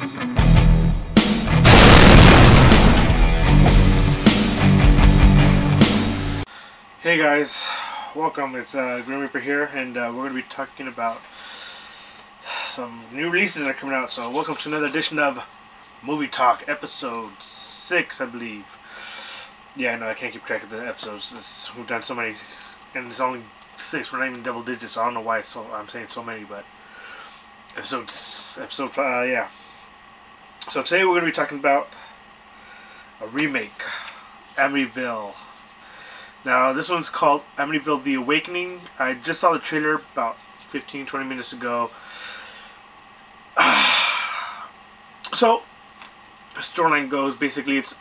Hey guys, welcome. It's Grim Reaper here, and we're going to be talking about some new releases that are coming out. So welcome to another edition of Movie Talk, episode 6, I believe. Yeah, no, I can't keep track of the episodes. We've done so many, and it's only 6. We're not even double digits, so I don't know why I'm saying so many, but yeah. So today we're going to be talking about a remake, Amityville. Now, this one's called Amityville The Awakening. I just saw the trailer about 15-20 minutes ago. So, the storyline goes, basically, it's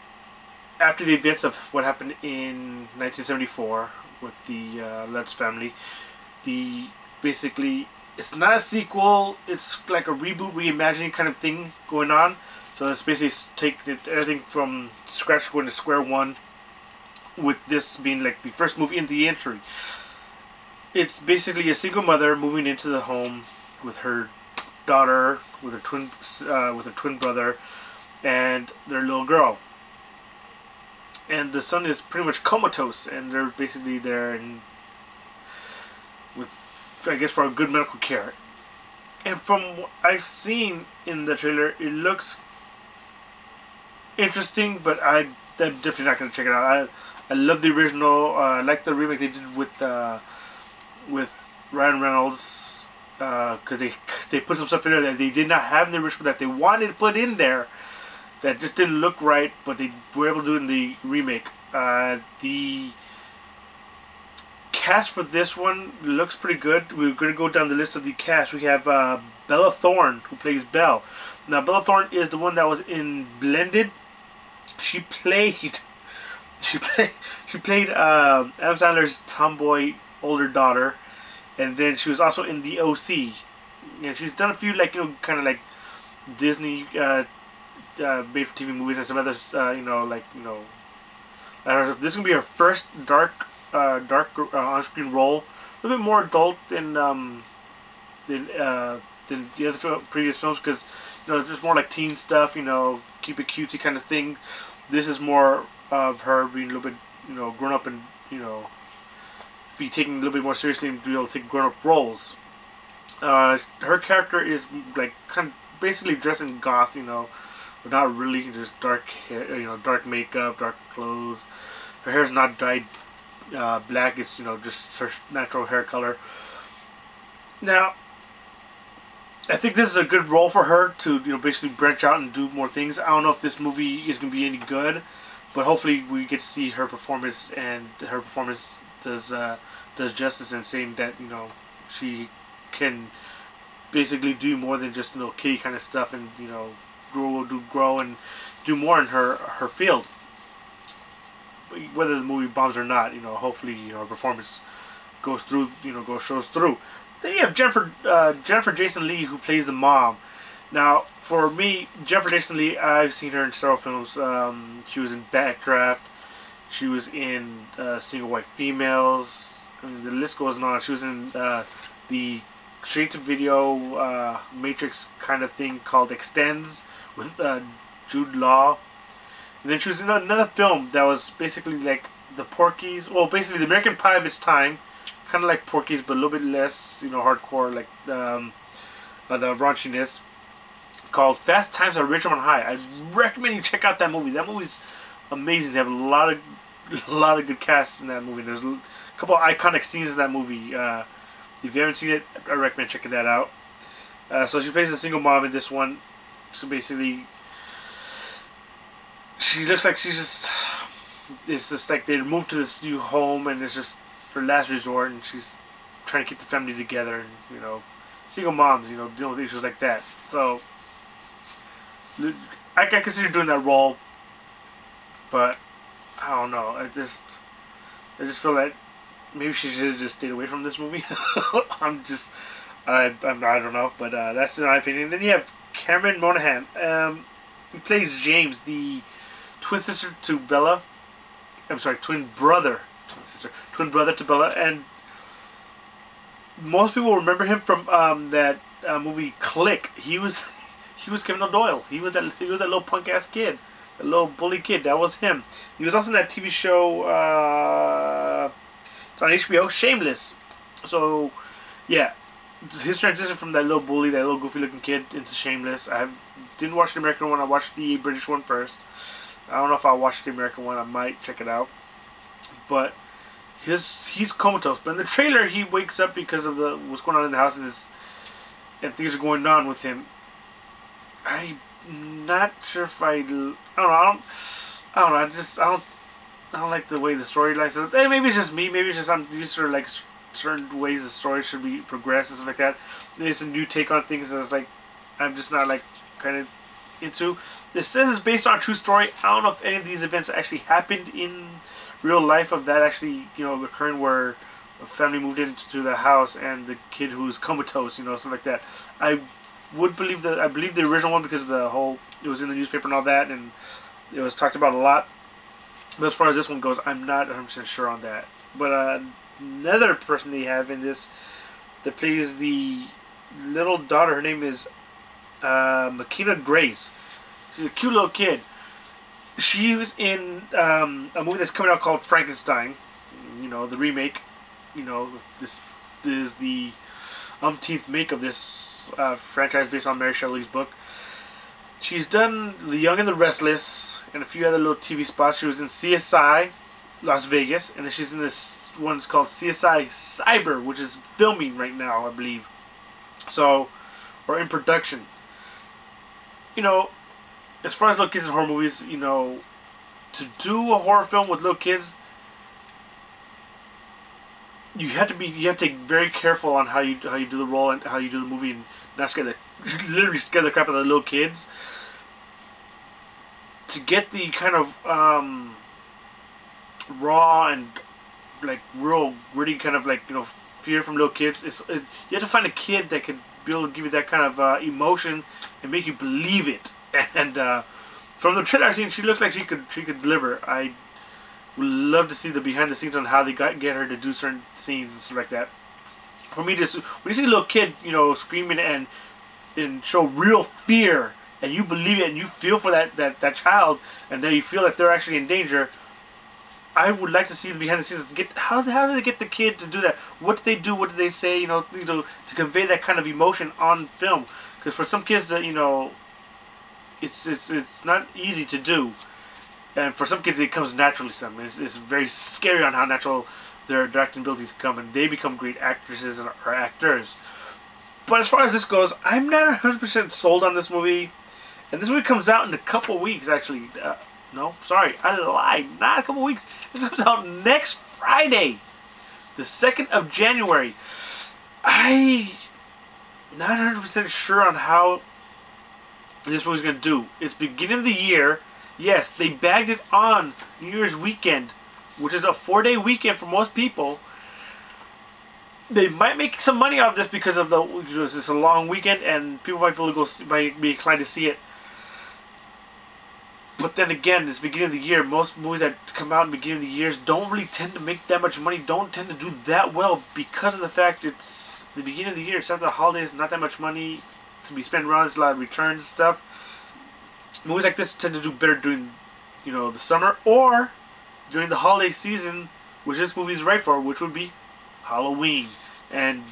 after the events of what happened in 1974 with the Lutz family. Basically, it's not a sequel, it's like a reboot, reimagining kind of thing going on. So it's basically taking everything from scratch, going to square one, with this being like the first movie in the entry. It's basically a single mother moving into the home with her daughter, with her twin brother, and their little girl. And the son is pretty much comatose, and they're basically there and with, I guess, for a good medical care. And from what I've seen in the trailer, it looks interesting, but I'm definitely not going to check it out. I love the original. I like the remake they did with Ryan Reynolds, because they put some stuff in there that they did not have in the original that they wanted to put in there that just didn't look right, but they were able to do it in the remake. The cast for this one looks pretty good. We're going to go down the list of the cast. We have Bella Thorne, who plays Belle. Now, Bella Thorne is the one that was in Blended. She played Adam Sandler's tomboy older daughter, and then she was also in the OC. And she's done a few, like, you know, kind of like Disney made-for-TV movies and some others. I don't know if this is gonna be her first dark on-screen role. A little bit more adult than the other previous films, because it's just more like teen stuff. Keep it cutesy kind of thing. This is more of her being a little bit, grown up, and be taken a little bit more seriously and be able to take grown up roles. Her character is like kind of basically dressed in goth, but not really, just dark hair, dark makeup, dark clothes. Her hair is not dyed black; it's just her natural hair color. Now, I think this is a good role for her to basically branch out and do more things. I don't know if this movie is going to be any good, but hopefully we get to see her performance, and her performance does justice in saying that she can basically do more than just kitty kind of stuff, and grow and do more in her field. Whether the movie bombs or not, hopefully her performance goes through, shows through. Then you have Jennifer Jason Leigh, who plays the mom. Now, for me, Jennifer Jason Leigh, I've seen her in several films. She was in Backdraft. She was in Single White Females. I mean, the list goes on. She was in the straight-to-video Matrix kind of thing called Extends with Jude Law. And then she was in another film that was basically like the Porky's. Well, basically the American Pie of its time. Kind of like Porky's, but a little bit less, hardcore, like the raunchiness, called Fast Times at Ridgemont High. I recommend you check out that movie. That movie's amazing. They have a lot of good casts in that movie. There's a couple of iconic scenes in that movie. If you haven't seen it, I recommend checking that out. So she plays a single mom in this one. So basically, she looks like it's just like they moved to this new home, and it's just her last resort, and she's trying to keep the family together, and single moms, dealing with issues like that. So I consider doing that role, but I don't know. I just feel that maybe she should have just stayed away from this movie. I don't know, but that's in my opinion. Then you have Cameron Monaghan. He plays James, the twin sister to Bella. I'm sorry, twin brother to Bella, and most people remember him from that movie Click. He was he was Kevin O'Doyle. He was that little punk ass kid, that little bully kid. That was him. He was also in that TV show. It's on HBO, Shameless. So, yeah, his transition from that little bully, that little goofy looking kid, into Shameless. Didn't watch the American one. I watched the British one first. I don't know if I'll watch the American one. I might check it out. But he's comatose. But in the trailer, he wakes up because of what's going on in the house, and things are going on with him. I'm not sure if I don't know. I don't like the way the storyline is. Maybe it's just me. Maybe it's just I'm used to like certain ways the story should be progressed and stuff like that. Maybe it's a new take on things that it's like I'm just not like kind of into. It says it's based on a true story. I don't know if any of these events actually happened in real life, of that actually, you know, occurring, where a family moved into the house and the kid who's comatose, you know, something like that. I believe the original one, because of the whole, it was in the newspaper and all that, and it was talked about a lot. But as far as this one goes, I'm not 100% sure on that. But another person they have in this that plays the little daughter, her name is Makita Grace. She's a cute little kid. She was in a movie that's coming out called Frankenstein. You know, the remake. You know, this is the umpteenth make of this franchise based on Mary Shelley's book. She's done The Young and the Restless and a few other little TV spots. She was in CSI Las Vegas, and then she's in this one's called CSI Cyber, which is filming right now, I believe. So, or in production. You know, as far as little kids in horror movies, you know, to do a horror film with little kids, you have to be very careful on how you do the role and how you do the movie, and not literally scare the crap out of the little kids. To get the kind of raw and like real gritty kind of like, you know, fear from little kids, you have to find a kid that could be able to give you that kind of emotion and make you believe it. And from the trailer I've seen, she looks like she could deliver. I would love to see the behind the scenes on how they get her to do certain scenes and stuff like that. For me, when you see a little kid, you know, screaming and show real fear, and you believe it and you feel for that child, and then you feel that they're actually in danger, I would like to see the behind the scenes. How do they get the kid to do that? What did they do? What did they say? You know, to convey that kind of emotion on film. Because for some kids, that, you know, it's not easy to do, and for some kids it comes naturally. It's very scary on how natural their acting abilities come, and they become great actresses or actors. But as far as this goes, I'm not 100% sold on this movie. And this movie comes out in a couple weeks, actually. No, sorry, I lied. Not a couple weeks. It comes out next Friday, the 2nd of January. I'm not 100% sure on how this movie's going to do. It's beginning of the year. Yes, they bagged it on New Year's weekend, which is a 4-day weekend for most people. They might make some money out of this because of it's a long weekend, and people might be able to might be inclined to see it. But then again, it's beginning of the year. Most movies that come out in the beginning of the years don't really tend to make that much money. Don't tend to do that well because of the fact it's the beginning of the year. It's after the holidays, not that much money to be spent around. There's a lot of returns and stuff. Movies like this tend to do better during, you know, the summer or during the holiday season, which this movie is right for, which would be Halloween. And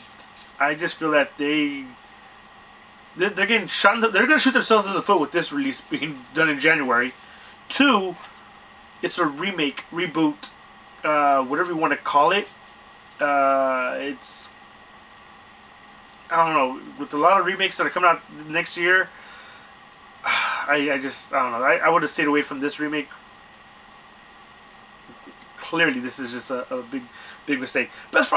I just feel that they're getting shot. They're going to shoot themselves in the foot with this release being done in January. 2, it's a remake, reboot, whatever you want to call it. It's, I don't know, with a lot of remakes that are coming out next year, I don't know. I would have stayed away from this remake. Clearly, this is just a big mistake. But as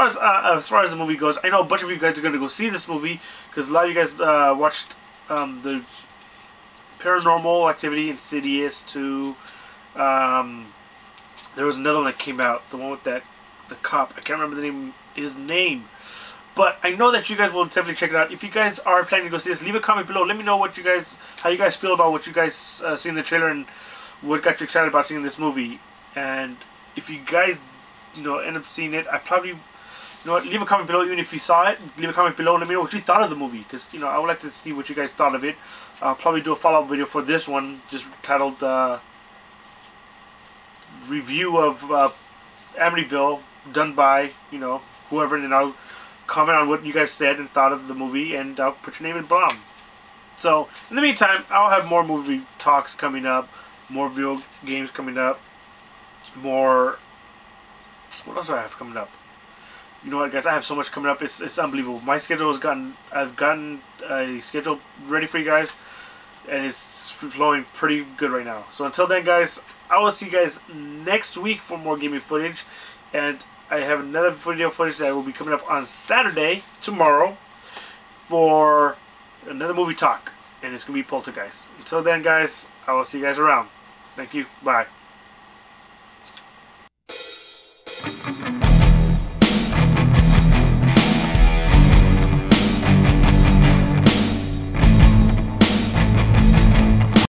far as the movie goes, I know a bunch of you guys are going to go see this movie because a lot of you guys watched the Paranormal Activity, Insidious 2. There was another one that came out, the one with the cop. I can't remember his name. But I know that you guys will definitely check it out. If you guys are planning to go see this, leave a comment below. Let me know how you guys feel about what you guys see in the trailer and what got you excited about seeing this movie. And if you guys, you know, end up seeing it, I probably You know what? Leave a comment below, even if you saw it. Leave a comment below and let me know what you thought of the movie, because you know I would like to see what you guys thought of it. I'll probably do a follow-up video for this one, just titled "Review of Amityville," done by whoever, and then I'll comment on what you guys said and thought of the movie, and I'll put your name in bomb. So in the meantime, I'll have more movie talks coming up, more video games coming up, more. What else do I have coming up? You know what, guys? I have so much coming up. It's unbelievable. My schedule has gotten. I've gotten a schedule ready for you guys, and it's flowing pretty good right now. So until then, guys, I will see you guys next week for more gaming footage, and I have another video footage that will be coming up on Saturday, tomorrow, for another movie talk, and it's gonna be Poltergeist. Until then, guys, I will see you guys around. Thank you. Bye.